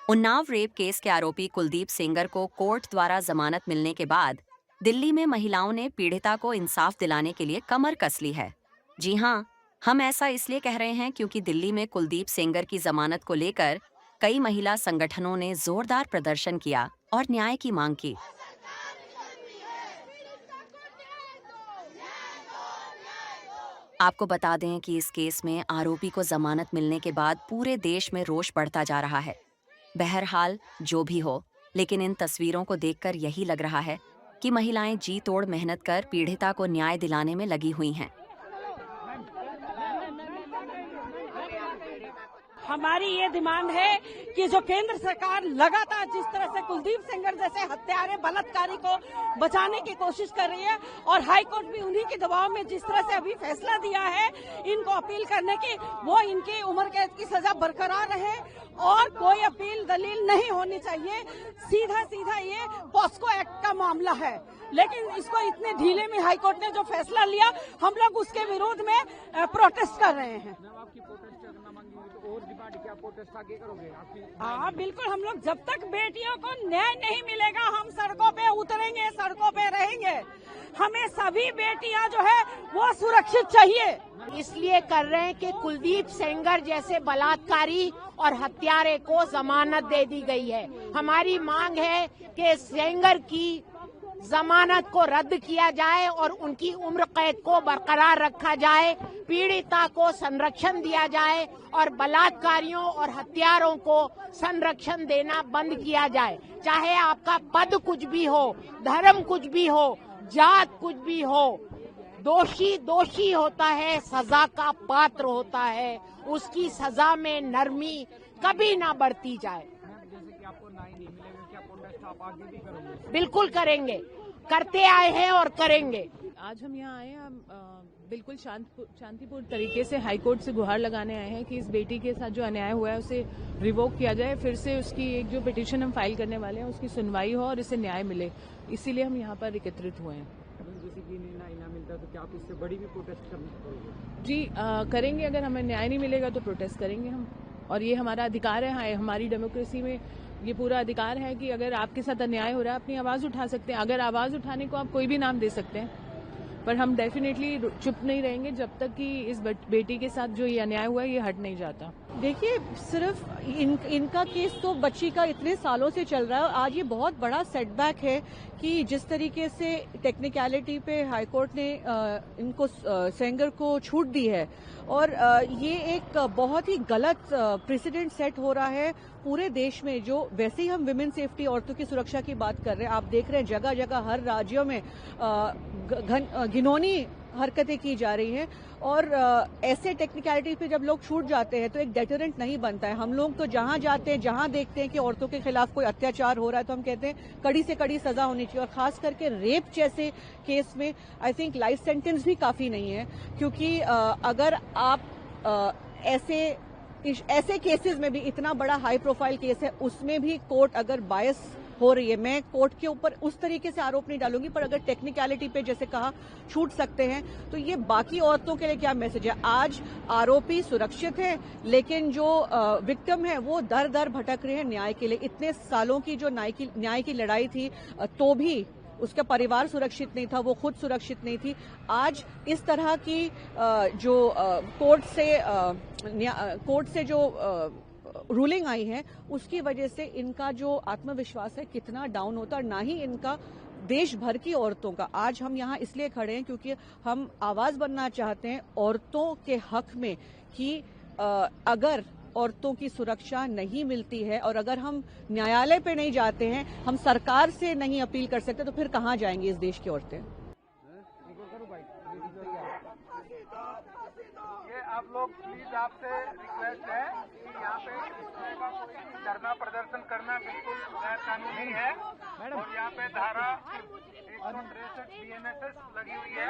Unnao rape case के आरोपी कुलदीप सेंगर को कोर्ट द्वारा जमानत मिलने के बाद दिल्ली में महिलाओं ने पीड़िता को इंसाफ दिलाने के लिए कमर कस ली है। जी हाँ, हम ऐसा इसलिए कह रहे हैं क्योंकि दिल्ली में कुलदीप सेंगर की जमानत को लेकर कई महिला संगठनों ने जोरदार प्रदर्शन किया और न्याय की मांग की। आपको बता दें कि इस केस में आरोपी को जमानत मिलने के बाद पूरे देश में रोष बढ़ता जा रहा है। बहरहाल जो भी हो, लेकिन इन तस्वीरों को देखकर यही लग रहा है कि महिलाएं जी तोड़ मेहनत कर पीड़िता को न्याय दिलाने में लगी हुई हैं। हमारी ये डिमांड है कि जो केंद्र सरकार लगातार जिस तरह से कुलदीप सेंगर जैसे हत्यारे बलात्कारी को बचाने की कोशिश कर रही है और हाई कोर्ट भी उन्हीं के दबाव में जिस तरह से अभी फैसला दिया है इनको अपील करने की, वो इनकी उम्र कैद की सजा बरकरार रहे और कोई अपील दलील नहीं होनी चाहिए। सीधा सीधा ये पॉस्को एक्ट का मामला है, लेकिन इसको इतने ढीले में हाई कोर्ट ने जो फैसला लिया, हम लोग उसके विरोध में प्रोटेस्ट कर रहे हैं। हाँ बिल्कुल, हम लोग जब तक बेटियों को न्याय नहीं मिलेगा हम सड़कों पे उतरेंगे, सड़कों पे रहेंगे। हमें सभी बेटियां जो है वो सुरक्षित चाहिए। इसलिए कर रहे हैं कि कुलदीप सेंगर जैसे बलात्कारी और हत्यारे को जमानत दे दी गई है। हमारी मांग है कि सेंगर की जमानत को रद्द किया जाए और उनकी उम्र कैद को बरकरार रखा जाए, पीड़िता को संरक्षण दिया जाए और बलात्कारियों और हत्यारों को संरक्षण देना बंद किया जाए। चाहे आपका पद कुछ भी हो, धर्म कुछ भी हो, जात कुछ भी हो, दोषी दोषी होता है, सजा का पात्र होता है, उसकी सजा में नरमी कभी ना बरती जाए। बिल्कुल करेंगे, करते आए हैं और करेंगे। आज हम यहाँ आए हैं, बिल्कुल शांतिपूर्ण तरीके से हाई कोर्ट से गुहार लगाने आए हैं कि इस बेटी के साथ जो अन्याय हुआ है उसे रिवोक किया जाए, फिर से उसकी एक जो पिटीशन हम फाइल करने वाले हैं उसकी सुनवाई हो और इसे न्याय मिले। इसीलिए हम यहाँ पर एकत्रित हुए हैं। जैसे कि न्याय ना मिलता तो क्या आप इससे बड़ी भी प्रोटेस्ट करनी पड़ेगी? जी करेंगे, अगर हमें न्याय नहीं मिलेगा तो प्रोटेस्ट करेंगे हम, और ये हमारा अधिकार है। हमारी डेमोक्रेसी में ये पूरा अधिकार है कि अगर आपके साथ अन्याय हो रहा है अपनी आवाज उठा सकते हैं। अगर आवाज उठाने को आप कोई भी नाम दे सकते हैं, पर हम डेफिनेटली चुप नहीं रहेंगे जब तक कि इस बेटी के साथ जो ये अन्याय हुआ है ये हट नहीं जाता। देखिए, सिर्फ इनका केस तो बच्ची का इतने सालों से चल रहा है। आज ये बहुत बड़ा सेटबैक है कि जिस तरीके से टेक्निकलिटी पे हाईकोर्ट ने इनको सेंगर को छूट दी है, और ये एक बहुत ही गलत प्रेसिडेंट सेट हो रहा है पूरे देश में। जो वैसे ही हम विमेन सेफ्टी, औरतों की सुरक्षा की बात कर रहे हैं, आप देख रहे हैं जगह जगह हर राज्यों में घिनौनी हरकतें की जा रही हैं, और ऐसे टेक्निकलिटी पे जब लोग छूट जाते हैं तो एक डेटरेंट नहीं बनता है। हम लोग तो जहां जाते हैं, जहां देखते हैं कि औरतों के खिलाफ कोई अत्याचार हो रहा है, तो हम कहते हैं कड़ी से कड़ी सजा होनी चाहिए, और खास करके रेप जैसे केस में आई थिंक लाइफ सेंटेंस भी काफी नहीं है, क्योंकि अगर आप ऐसे केसेस में भी, इतना बड़ा हाई प्रोफाइल केस है उसमें भी कोर्ट अगर बायस हो रही है, मैं कोर्ट के ऊपर उस तरीके से आरोप नहीं डालूंगी, पर अगर टेक्निकलिटी पे जैसे कहा छूट सकते हैं, तो ये बाकी औरतों के लिए क्या मैसेज है? आज आरोपी सुरक्षित है, लेकिन जो विक्टिम है वो दर दर भटक रहे हैं न्याय के लिए। इतने सालों की जो न्याय की लड़ाई थी, तो भी उसका परिवार सुरक्षित नहीं था, वो खुद सुरक्षित नहीं थी। आज इस तरह की जो कोर्ट से जो रूलिंग आई है, उसकी वजह से इनका जो आत्मविश्वास है कितना डाउन होता है, और ना ही इनका देश भर की औरतों का। आज हम यहाँ इसलिए खड़े हैं क्योंकि हम आवाज बनना चाहते हैं औरतों के हक में कि अगर औरतों की सुरक्षा नहीं मिलती है और अगर हम न्यायालय पे नहीं जाते हैं, हम सरकार से नहीं अपील कर सकते, तो फिर कहाँ जाएंगी इस देश की औरतें? ये आप लोग प्लीज, आपसे रिक्वेस्ट है कि यहाँ पे इस तरह का कोई धरना प्रदर्शन करना बिल्कुल गैर कानूनी है, और यहाँ पे धारा 163 BNSS लगी हुई है।